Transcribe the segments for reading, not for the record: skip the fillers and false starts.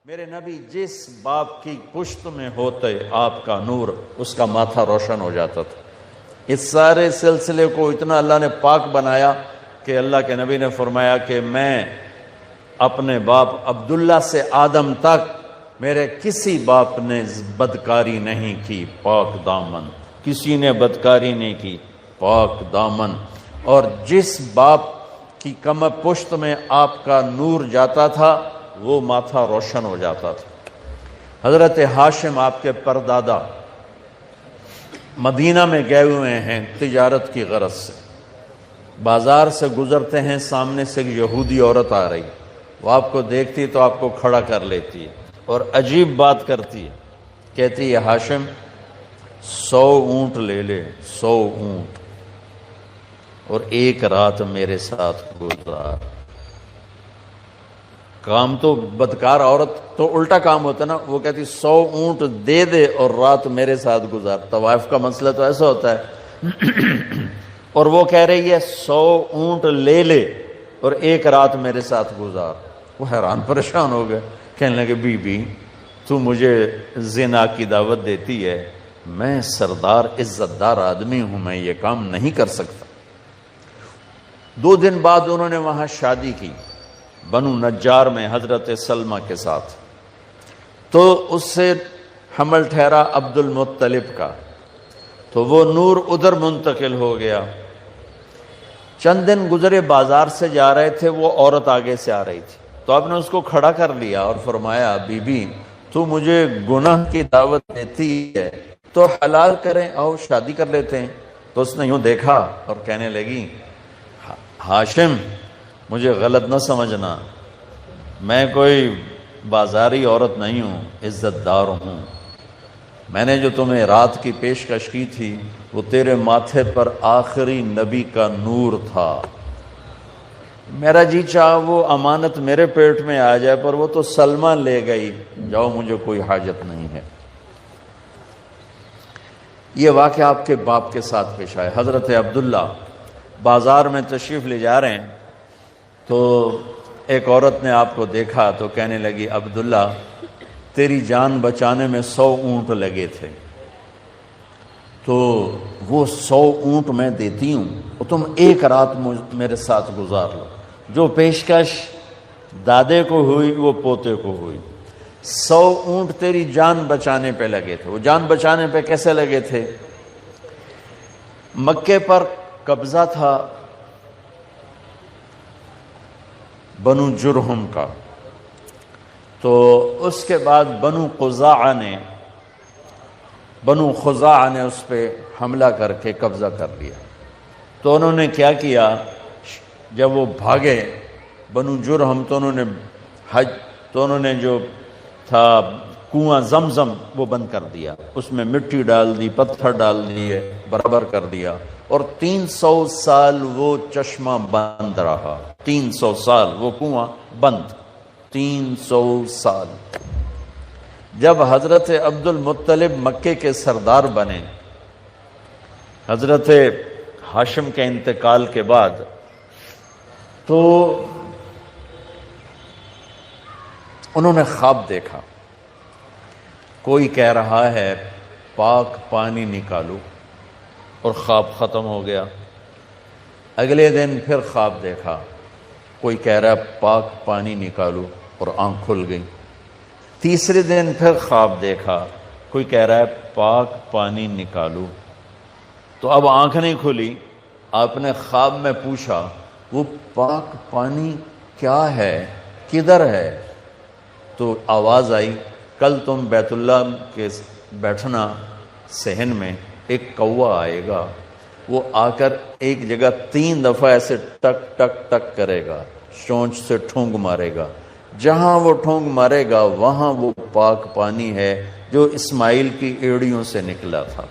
میرے نبی جس باپ کی پشت میں ہوتے آپ کا نور، اس کا ماتھا روشن ہو جاتا تھا۔ اس سارے سلسلے کو اتنا اللہ نے پاک بنایا کہ اللہ کے نبی نے فرمایا کہ میں اپنے باپ عبداللہ سے آدم تک میرے کسی باپ نے بدکاری نہیں کی، پاک دامن، کسی نے بدکاری نہیں کی، پاک دامن۔ اور جس باپ کی کم پشت میں آپ کا نور جاتا تھا وہ ماتھا روشن ہو جاتا تھا۔ حضرت ہاشم آپ کے پردادا مدینہ میں گئے ہوئے ہیں تجارت کی غرض سے، بازار سے گزرتے ہیں، سامنے سے ایک یہودی عورت آ رہی، وہ آپ کو دیکھتی تو آپ کو کھڑا کر لیتی ہے اور عجیب بات کرتی ہے، کہتی ہے ہاشم 100 اونٹ لے لے، 100 اونٹ اور ایک رات میرے ساتھ گزار۔ کام تو بدکار عورت تو الٹا کام ہوتا نا، وہ کہتی 100 اونٹ دے دے اور رات میرے ساتھ گزار۔ طوائف کا مسئلہ تو ایسا ہوتا ہے اور وہ کہہ رہی ہے 100 اونٹ لے لے اور ایک رات میرے ساتھ گزار۔ وہ حیران پریشان ہو گئے، کہنے لگے بی بی تو مجھے زنا کی دعوت دیتی ہے، میں سردار عزت دار آدمی ہوں، میں یہ کام نہیں کر سکتا۔ 2 دن بعد انہوں نے وہاں شادی کی بنو نجار میں حضرت سلمہ کے ساتھ، تو اس سے حمل ٹھہرا عبد المطلب کا، تو وہ نور ادھر منتقل ہو گیا۔ چند دن گزرے، بازار سے جا رہے تھے، وہ عورت آگے سے آ رہی تھی، تو آپ نے اس کو کھڑا کر لیا اور فرمایا بی بی تو مجھے گناہ کی دعوت دیتی ہے تو حلال کریں، آؤ شادی کر لیتے ہیں۔ تو اس نے یوں دیکھا اور کہنے لگی ہاشم مجھے غلط نہ سمجھنا، میں کوئی بازاری عورت نہیں ہوں، عزت دار ہوں، میں نے جو تمہیں رات کی پیشکش کی تھی وہ تیرے ماتھے پر آخری نبی کا نور تھا، میرا جی چاہ وہ امانت میرے پیٹ میں آ جائے، پر وہ تو سلمہ لے گئی، جاؤ مجھے کوئی حاجت نہیں ہے۔ یہ واقعہ آپ کے باپ کے ساتھ پیش آئے۔ حضرت عبداللہ بازار میں تشریف لے جا رہے ہیں تو ایک عورت نے آپ کو دیکھا تو کہنے لگی عبداللہ تیری جان بچانے میں 100 اونٹ لگے تھے، تو وہ 100 اونٹ میں دیتی ہوں، تم ایک رات میرے ساتھ گزار لو۔ جو پیشکش دادے کو ہوئی وہ پوتے کو ہوئی۔ 100 اونٹ تیری جان بچانے پہ لگے تھے۔ وہ جان بچانے پہ کیسے لگے تھے؟ مکے پر قبضہ تھا بنو جرہم کا، تو اس کے بعد بنو خزاعہ نے اس پہ حملہ کر کے قبضہ کر لیا۔ تو انہوں نے کیا کیا، جب وہ بھاگے بنو جرہم تو انہوں نے جو تھا کنواں زمزم وہ بند کر دیا، اس میں مٹی ڈال دی، پتھر ڈال دیے، برابر کر دیا، اور 300 سال وہ چشمہ بند رہا، 300 سال وہ کنواں بند، 300 سال۔ جب حضرت عبد المطلب مکے کے سردار بنے، حضرت ہاشم کے انتقال کے بعد، تو انہوں نے خواب دیکھا، کوئی کہہ رہا ہے پاک پانی نکالو، اور خواب ختم ہو گیا۔ اگلے دن پھر خواب دیکھا، کوئی کہہ رہا ہے پاک پانی نکالو، اور آنکھ کھل گئی۔ تیسرے دن پھر خواب دیکھا، کوئی کہہ رہا ہے پاک پانی نکالو، تو اب آنکھ نہیں کھلی۔ آپ نے خواب میں پوچھا وہ پاک پانی کیا ہے، کدھر ہے؟ تو آواز آئی کل تم بیت اللہ کے بیٹھنا صحن میں، ایک کوا آئے گا، وہ آ کر ایک جگہ 3 دفعہ ایسے ٹک ٹک ٹک کرے گا، چونچ سے ٹھونگ مارے گا، جہاں وہ ٹھونگ مارے گا وہاں وہ پاک پانی ہے جو اسماعیل کی ایڑیوں سے نکلا تھا۔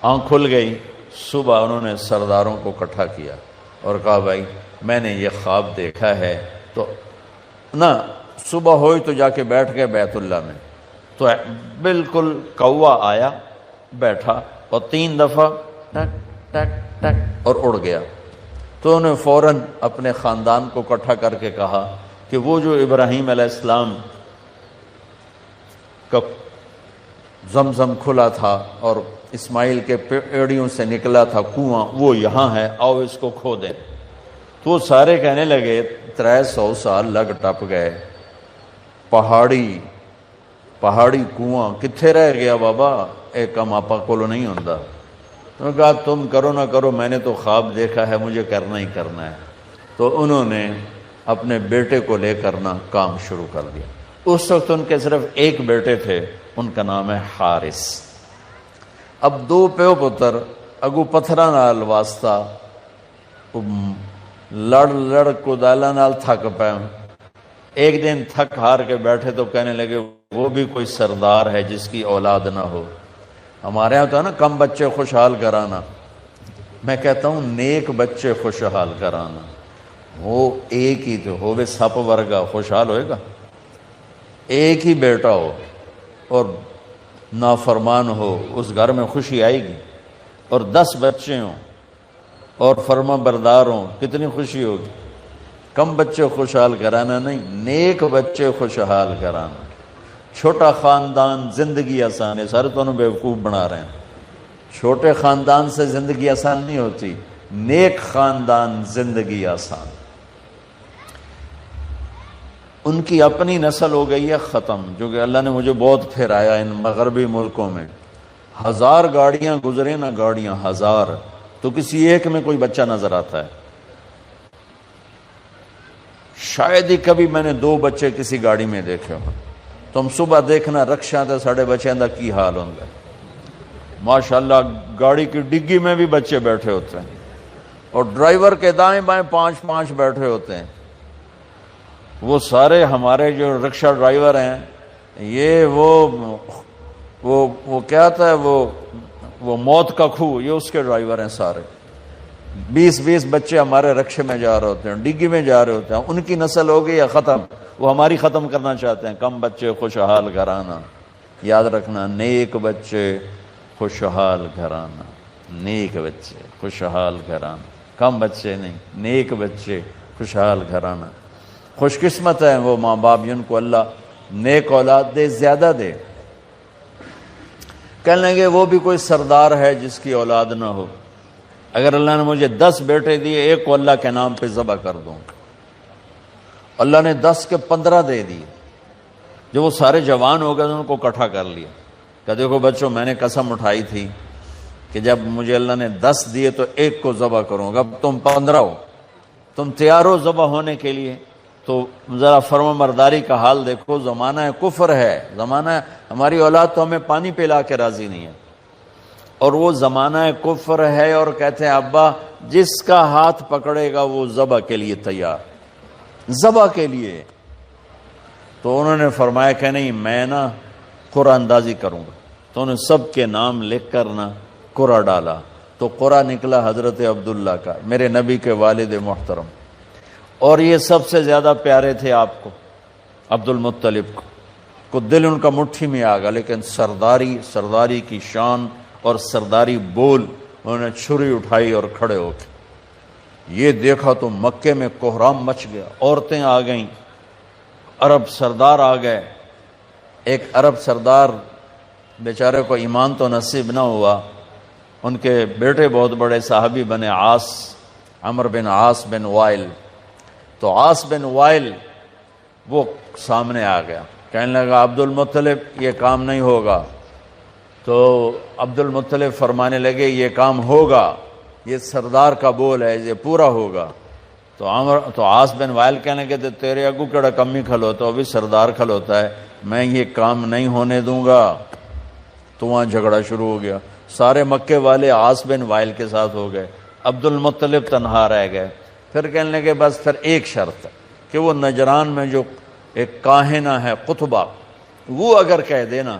آنکھ کھل گئی۔ صبح انہوں نے سرداروں کو اکٹھا کیا اور کہا بھائی میں نے یہ خواب دیکھا ہے، تو نہ صبح ہوئی تو جا کے بیٹھ گئے بیت اللہ میں، تو بالکل کوا آیا، بیٹھا اور 3 دفعہ ٹک ٹک ٹک اور اڑ گیا۔ تو انہوں نے فوراً اپنے خاندان کو اکٹھا کر کے کہا کہ وہ جو ابراہیم علیہ السلام کا زمزم کھلا تھا اور اسماعیل کے پیڑیوں سے نکلا تھا کنواں، وہ یہاں ہے، آؤ اس کو کھو دیں۔ تو وہ سارے کہنے لگے 300 سال لگ ٹپ گئے، پہاڑی کنواں کتھے رہ گیا بابا، ایک کم آپا کولو نہیں ہوندا۔ انہوں نے کہا تم کرو نہ کرو، میں نے تو خواب دیکھا ہے، مجھے کرنا ہی کرنا ہے۔ تو انہوں نے اپنے بیٹے کو لے کر نہ کام شروع کر دیا۔ اس وقت ان کے صرف ایک بیٹے تھے، ان کا نام ہے حارث۔ اب 2 پیو پتر اگو پتھراں نال واسطہ لڑ کدالا نال تھک پے۔ ایک دن تھک ہار کے بیٹھے تو کہنے لگے وہ بھی کوئی سردار ہے جس کی اولاد نہ ہو۔ ہمارے یہاں تو ہے نا کم بچے خوشحال کرانا، میں کہتا ہوں نیک بچے خوشحال کرانا۔ وہ ایک ہی تو ہو بے سپ ورگا خوشحال ہوئے گا، ایک ہی بیٹا ہو اور نافرمان ہو، اس گھر میں خوشی آئے گی۔ اور 10 بچے ہوں اور فرما بردار ہوں، کتنی خوشی ہوگی۔ کم بچے خوشحال کرانا نہیں، نیک بچے خوشحال کرانا۔ چھوٹا خاندان زندگی آسان ہے، سارے تو انہوں بیوقوف بنا رہے ہیں۔ چھوٹے خاندان سے زندگی آسان نہیں ہوتی، نیک خاندان زندگی آسان۔ ان کی اپنی نسل ہو گئی ہے ختم، جو کہ اللہ نے مجھے بہت پھرایا ان مغربی ملکوں میں۔ 1000 گاڑیاں گزرے نا، گاڑیاں 1000، تو کسی ایک میں کوئی بچہ نظر آتا ہے؟ شاید ہی کبھی میں نے 2 بچے کسی گاڑی میں دیکھے ہوں۔ تم صبح دیکھنا رکشا تے ساڑے بچیاں دا کی حال ہوں گا۔ ماشاءاللہ گاڑی کی ڈگی میں بھی بچے بیٹھے ہوتے ہیں، اور ڈرائیور کے دائیں بائیں 5 بیٹھے ہوتے ہیں۔ وہ سارے ہمارے جو رکشہ ڈرائیور ہیں، یہ وہ کیا تھا، وہ موت کا کھو، یہ اس کے ڈرائیور ہیں سارے۔ 20 بچے ہمارے رکشے میں جا رہے ہوتے ہیں، ڈگی میں جا رہے ہوتے ہیں۔ ان کی نسل ہو گئی یا ختم، وہ ہماری ختم کرنا چاہتے ہیں۔ کم بچے خوشحال گھرانا، یاد رکھنا، نیک بچے خوشحال گھرانا، نیک بچے خوشحال گھرانا، کم بچے نہیں، نیک بچے خوشحال گھرانا۔ خوش قسمت ہے وہ ماں باپ جن کو اللہ نیک اولاد دے، زیادہ دے۔ کہنے لگے وہ بھی کوئی سردار ہے جس کی اولاد نہ ہو۔ اگر اللہ نے مجھے 10 بیٹے دیے، ایک کو اللہ کے نام پہ ذبح کر دوں۔ اللہ نے 10 کے 15 دے دیے۔ جب وہ سارے جوان ہو گئے تو ان کو اکٹھا کر لیا کہ دیکھو بچوں، میں نے قسم اٹھائی تھی کہ جب مجھے اللہ نے 10 دیے تو ایک کو ذبح کروں گا۔ اب تم 15 ہو، تم تیار ہو ذبح ہونے کے لیے؟ تو ذرا فرما برداری کا حال دیکھو۔ زمانہ کفر ہے، زمانہ ہماری اولاد تو ہمیں پانی پلا کے راضی نہیں ہے، اور وہ زمانہ کفر ہے، اور کہتے ہیں ابا جس کا ہاتھ پکڑے گا وہ ذبح کے لیے تیار، ذبح کے لیے۔ تو انہوں نے فرمایا کہ نہیں، میں نا قرآن اندازی کروں گا۔ تو انہوں نے سب کے نام لکھ کر نا قرآن ڈالا، تو قرآن نکلا حضرت عبداللہ کا، میرے نبی کے والد محترم۔ اور یہ سب سے زیادہ پیارے تھے آپ کو، عبد المطلب کو دل ان کا مٹھی میں آ گیا، لیکن سرداری کی شان اور سرداری بول، انہوں نے چھری اٹھائی اور کھڑے ہو کے یہ دیکھا تو مکے میں کوہرام مچ گیا۔ عورتیں آ گئیں، عرب سردار آ گئے۔ ایک عرب سردار بیچارے کو ایمان تو نصیب نہ ہوا، ان کے بیٹے بہت بڑے صحابی بنے، عمر بن عاص بن وائل۔ تو عاص بن وائل وہ سامنے آ گیا، کہنے لگا عبد المطلب یہ کام نہیں ہوگا۔ تو عبد المطلب فرمانے لگے یہ کام ہوگا، یہ سردار کا بول ہے، یہ پورا ہوگا۔ تو عاص بن وائل کہنے لگے تیرے اگو کیڑا کمی کھلوتا، ابھی سردار کھلوتا ہے، میں یہ کام نہیں ہونے دوں گا۔ تو وہاں جھگڑا شروع ہو گیا، سارے مکے والے عاص بن وائل کے ساتھ ہو گئے، عبد المطلب تنہا رہ گئے۔ پھر کہنے لگے بس پھر ایک شرط ہے کہ وہ نجران میں جو ایک کاہنہ ہے قطبہ، وہ اگر کہہ دینا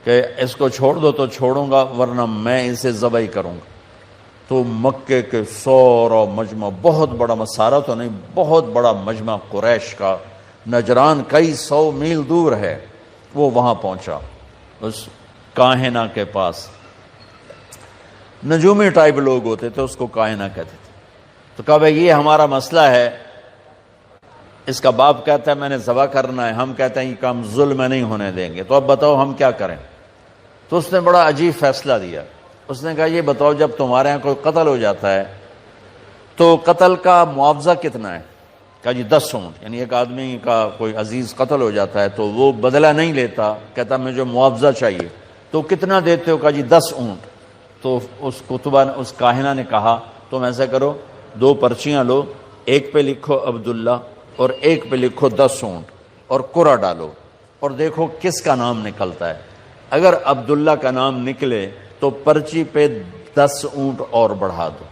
کہ اس کو چھوڑ دو تو چھوڑوں گا، ورنہ میں اسے ذبح ہی کروں گا۔ تو مکے کے سورا مجمع، بہت بڑا مسارہ تو نہیں، بہت بڑا مجمع قریش کا، نجران کئی 100 میل دور ہے، وہ وہاں پہنچا اس کاہنہ کے پاس۔ نجومی ٹائپ لوگ ہوتے تھے، اس کو کاہنہ کہتے تھے۔ تو کہا بھائی یہ ہمارا مسئلہ ہے، اس کا باپ کہتا ہے میں نے ذبح کرنا ہے، ہم کہتے ہیں یہ کام ظلم میں نہیں ہونے دیں گے، تو اب بتاؤ ہم کیا کریں؟ تو اس نے بڑا عجیب فیصلہ دیا، اس نے کہا یہ بتاؤ جب تمہارے یہاں کوئی قتل ہو جاتا ہے تو قتل کا معاوضہ کتنا ہے؟ کہا جی 10 اونٹ، یعنی ایک آدمی کا کوئی عزیز قتل ہو جاتا ہے تو وہ بدلہ نہیں لیتا، کہتا مجھے معاوضہ چاہیے، تو کتنا دیتے ہو؟ کہا جی 10 اونٹ۔ تو اس کتبہ نے، اس کاہنہ نے کہا تم ایسا کرو 2 پرچیاں لو، ایک پہ لکھو عبداللہ اور ایک پہ لکھو 10 اونٹ اور قرعہ ڈالو اور دیکھو کس کا نام نکلتا ہے۔ اگر عبداللہ کا نام نکلے تو پرچی پہ 10 اونٹ اور بڑھا دو،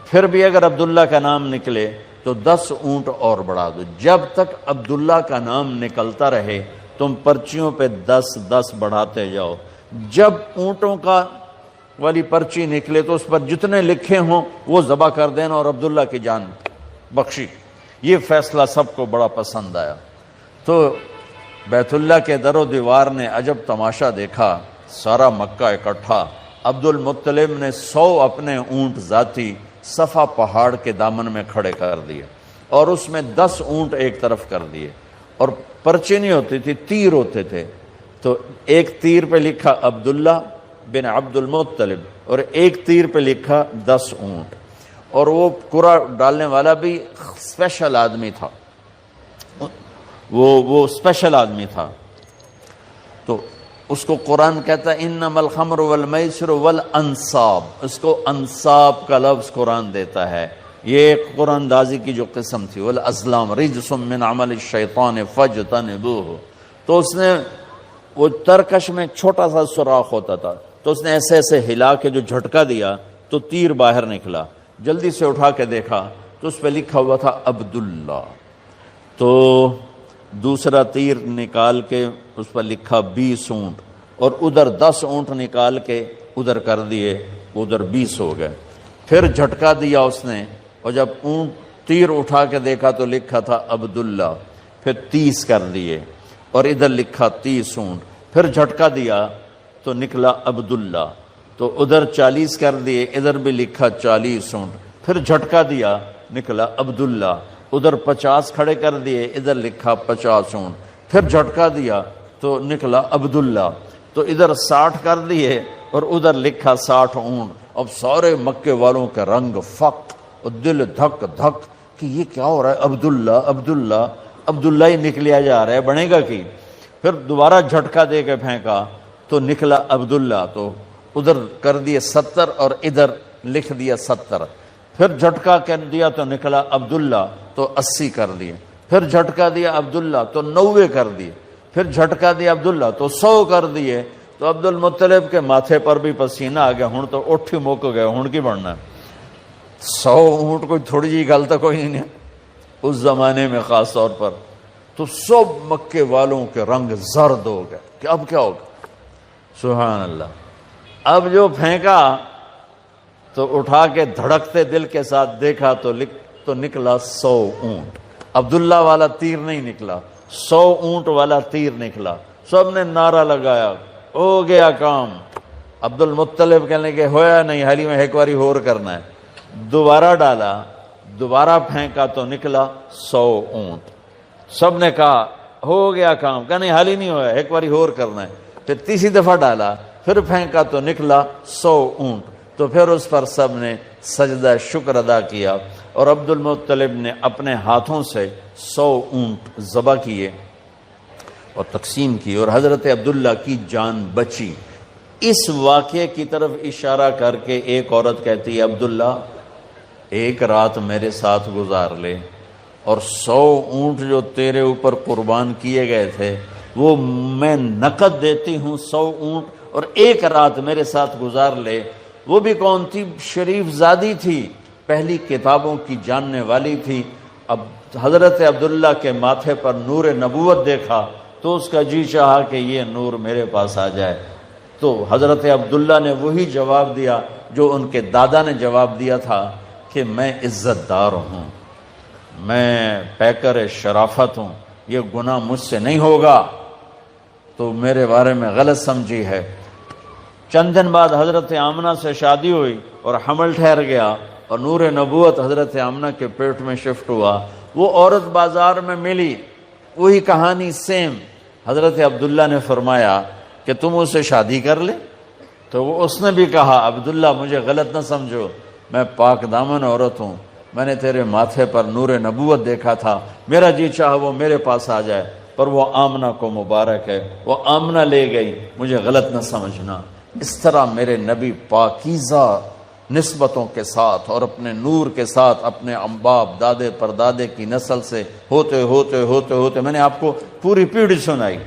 پھر بھی اگر عبداللہ کا نام نکلے تو 10 اونٹ اور بڑھا دو، جب تک عبداللہ کا نام نکلتا رہے تم پرچیوں پہ 10 بڑھاتے جاؤ، جب اونٹوں کا والی پرچی نکلے تو اس پر جتنے لکھے ہوں وہ ذبح کر دینا اور عبداللہ کی جان بخشی۔ یہ فیصلہ سب کو بڑا پسند آیا، تو بیت اللہ کے در و دیوار نے عجب تماشا دیکھا، سارا مکہ اکٹھا، عبد المطلب نے 100 اپنے اونٹ ذاتی صفا پہاڑ کے دامن میں کھڑے کر دیے اور اس میں 10 اونٹ ایک طرف کر دیے، اور پرچی نہیں ہوتی تھی، تیر ہوتے تھے، تو ایک تیر پہ لکھا عبداللہ بن عبد المطلب اور ایک تیر پہ لکھا 10 اونٹ، اور وہ قرعہ ڈالنے والا بھی اسپیشل آدمی تھا، وہ اسپیشل آدمی تھا، تو اس کو قرآن کہتا ہے انما الخمر والمیسر والانصاب، اس کو انصاب کا لفظ قرآن دیتا ہے، یہ قرآن اندازی کی جو قسم تھی، والازلام رجس من عمل الشیطان فاجتنبوہ، تو اس نے وہ ترکش میں چھوٹا سا سوراخ ہوتا تھا، تو اس نے ایسے ایسے ہلا کے جو جھٹکا دیا تو تیر باہر نکلا، جلدی سے اٹھا کے دیکھا تو اس پہ لکھا ہوا تھا عبداللہ، تو دوسرا تیر نکال کے اس پر لکھا 20 اونٹ اور ادھر 10 اونٹ نکال کے ادھر کر دیے، ادھر 20 ہو گئے، پھر جھٹکا دیا اس نے، اور جب اونٹ تیر اٹھا کے دیکھا تو لکھا تھا عبداللہ، پھر 30 کر دیے اور ادھر لکھا 30 اونٹ، پھر جھٹکا دیا تو نکلا عبداللہ، تو ادھر 40 کر دیے، ادھر بھی لکھا 40 اونٹ، پھر جھٹکا دیا نکلا عبداللہ، ادھر 50 کھڑے کر دیے، ادھر لکھا 50 اونٹ، پھر جھٹکا دیا تو نکلا عبداللہ، تو ادھر 60 کر دیے اور ادھر لکھا 60 اونٹ۔ اب سارے مکے والوں کے رنگ فقط اور دل دھک دھک کہ یہ کیا ہو رہا ہے، عبداللہ عبداللہ عبداللہ ہی نکلیا جا رہا ہے، بنے گا کی؟ پھر دوبارہ جھٹکا دے کے پھینکا تو نکلا عبداللہ، تو ادھر کر دیے 70 اور ادھر لکھ دیا 70، پھر جھٹکا کر دیا تو نکلا عبداللہ، تو 80 کر دیے، پھر جھٹکا دیا عبداللہ تو 90 کر دیے، پھر جھٹکا دیا عبداللہ تو 100 کر دیے، تو عبد المطلب کے ماتھے پر بھی پسینہ آ گیا، ہن تو اٹھ ہی موک گئے، ہن کی بڑھنا ہے، 100 اونٹ کوئی تھوڑی جی گل تو کوئی نہیں اس زمانے میں خاص طور پر، تو سب مکے والوں کے رنگ زرد ہو گئے کہ اب کیا ہوگا، سبحان اللہ۔ اب جو پھینکا تو اٹھا کے دھڑکتے دل کے ساتھ دیکھا تو نکلا 100 اونٹ، عبداللہ والا تیر نہیں نکلا، 100 اونٹ والا تیر نکلا، سب نے نعرہ لگایا ہو گیا کام۔ عبد المطلب کہنے کے ہویا نہیں، حالی میں ایک باری اور کرنا ہے، دوبارہ ڈالا، دوبارہ پھینکا تو نکلا 100 اونٹ، سب نے کہا ہو گیا کام، کہا نہیں حالی نہیں ہوا، ایک باری اور کرنا ہے، پھر تیسری دفعہ ڈالا، پھر پھینکا تو نکلا 100 اونٹ، تو پھر اس پر سب نے سجدہ شکر ادا کیا، اور عبد المطلب نے اپنے ہاتھوں سے 100 اونٹ ذبح کیے اور تقسیم کی، اور حضرت عبداللہ کی جان بچی۔ اس واقعے کی طرف اشارہ کر کے ایک عورت کہتی ہے عبداللہ ایک رات میرے ساتھ گزار لے، اور 100 اونٹ جو تیرے اوپر قربان کیے گئے تھے وہ میں نقد دیتی ہوں 100 اونٹ، اور ایک رات میرے ساتھ گزار لے۔ وہ بھی کون تھی؟ شریف زادی تھی، پہلی کتابوں کی جاننے والی تھی۔ اب حضرت عبداللہ کے ماتھے پر نور نبوت دیکھا تو اس کا جی چاہا کہ یہ نور میرے پاس آ جائے، تو حضرت عبداللہ نے وہی جواب دیا جو ان کے دادا نے جواب دیا تھا کہ میں عزت دار ہوں، میں پیکر شرافت ہوں، یہ گناہ مجھ سے نہیں ہوگا، تو میرے بارے میں غلط سمجھی ہے۔ چند دن بعد حضرت آمنہ سے شادی ہوئی اور حمل ٹھہر گیا، اور نور نبوت حضرت آمنہ کے پیٹ میں شفٹ ہوا۔ وہ عورت بازار میں ملی، وہی کہانی سیم۔ حضرت عبداللہ نے فرمایا کہ تم اسے شادی کر لے، تو اس نے بھی کہا عبداللہ مجھے غلط نہ سمجھو، میں پاک دامن عورت ہوں، میں نے تیرے ماتھے پر نور نبوت دیکھا تھا، میرا جی چاہا وہ میرے پاس آ جائے، پر وہ آمنہ کو مبارک ہے، وہ آمنہ لے گئی، مجھے غلط نہ سمجھنا۔ اس طرح میرے نبی پاکیزہ نسبتوں کے ساتھ اور اپنے نور کے ساتھ اپنے باپ دادے پردادے کی نسل سے ہوتے ہوتے ہوتے ہوتے، میں نے آپ کو پوری پیڑھی سنائی،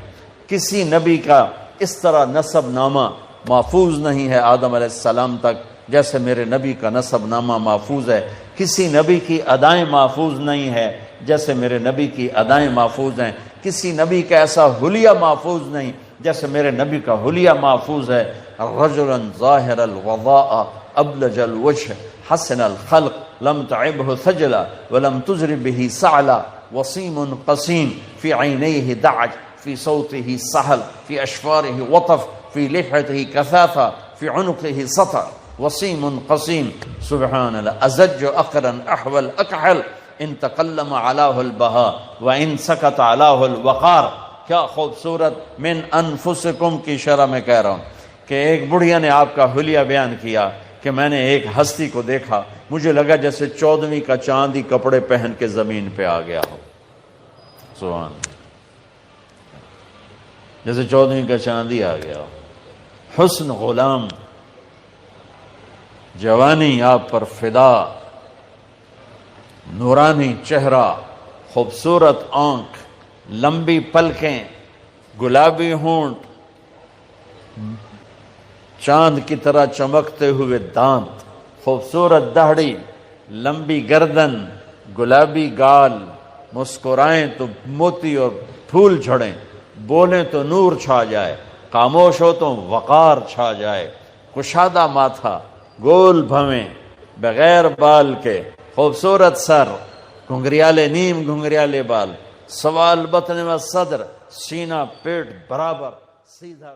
کسی نبی کا اس طرح نسب نامہ محفوظ نہیں ہے آدم علیہ السلام تک جیسے میرے نبی کا نسب نامہ محفوظ ہے، کسی نبی کی ادائیں محفوظ نہیں ہے جیسے میرے نبی کی ادائیں محفوظ ہیں، کسی نبی کا ایسا حلیہ محفوظ نہیں جیسے میرے نبی کا حلیہ محفوظ ہے۔ رجلا ظاہر الوضاء ابلج الوجه حسن الخلق لم تعبه ثجلا ولم تزر به سعلا وسيم قسيم في عينيه دعج في صوته سهل في أشفاره وطف في لحيته كثافة في عنقه سطع وسيم قسيم سبحان الله أزج أقرا أحول أكحل إن تقلم علاه البهاء وإن سكت علاه الوقار۔ کیا خوبصورت من انفسکم کی شرح میں کہہ رہا ہوں کہ ایک بڑھیا نے آپ کا حلیہ بیان کیا کہ میں نے ایک ہستی کو دیکھا، مجھے لگا جیسے 14ویں کا چاند ہی کپڑے پہن کے زمین پہ آ گیا ہو، سبحان، جیسے 14ویں کا چاند ہی آ گیا ہو۔ حسن غلام، جوانی آپ پر فدا، نورانی چہرہ، خوبصورت آنکھ، لمبی پلکیں، گلابی ہونٹ، چاند کی طرح چمکتے ہوئے دانت، خوبصورت داڑھی، لمبی گردن، گلابی گال، مسکرائیں تو موتی اور پھول جھڑیں، بولیں تو نور چھا جائے، خاموش ہو تو وقار چھا جائے، کشادہ ماتھا، گول بھویں، بغیر بال کے، خوبصورت سر، گھنگریالے نیم گھنگریالے بال، سوال بطن و صدر، سینہ پیٹ برابر، سیدھا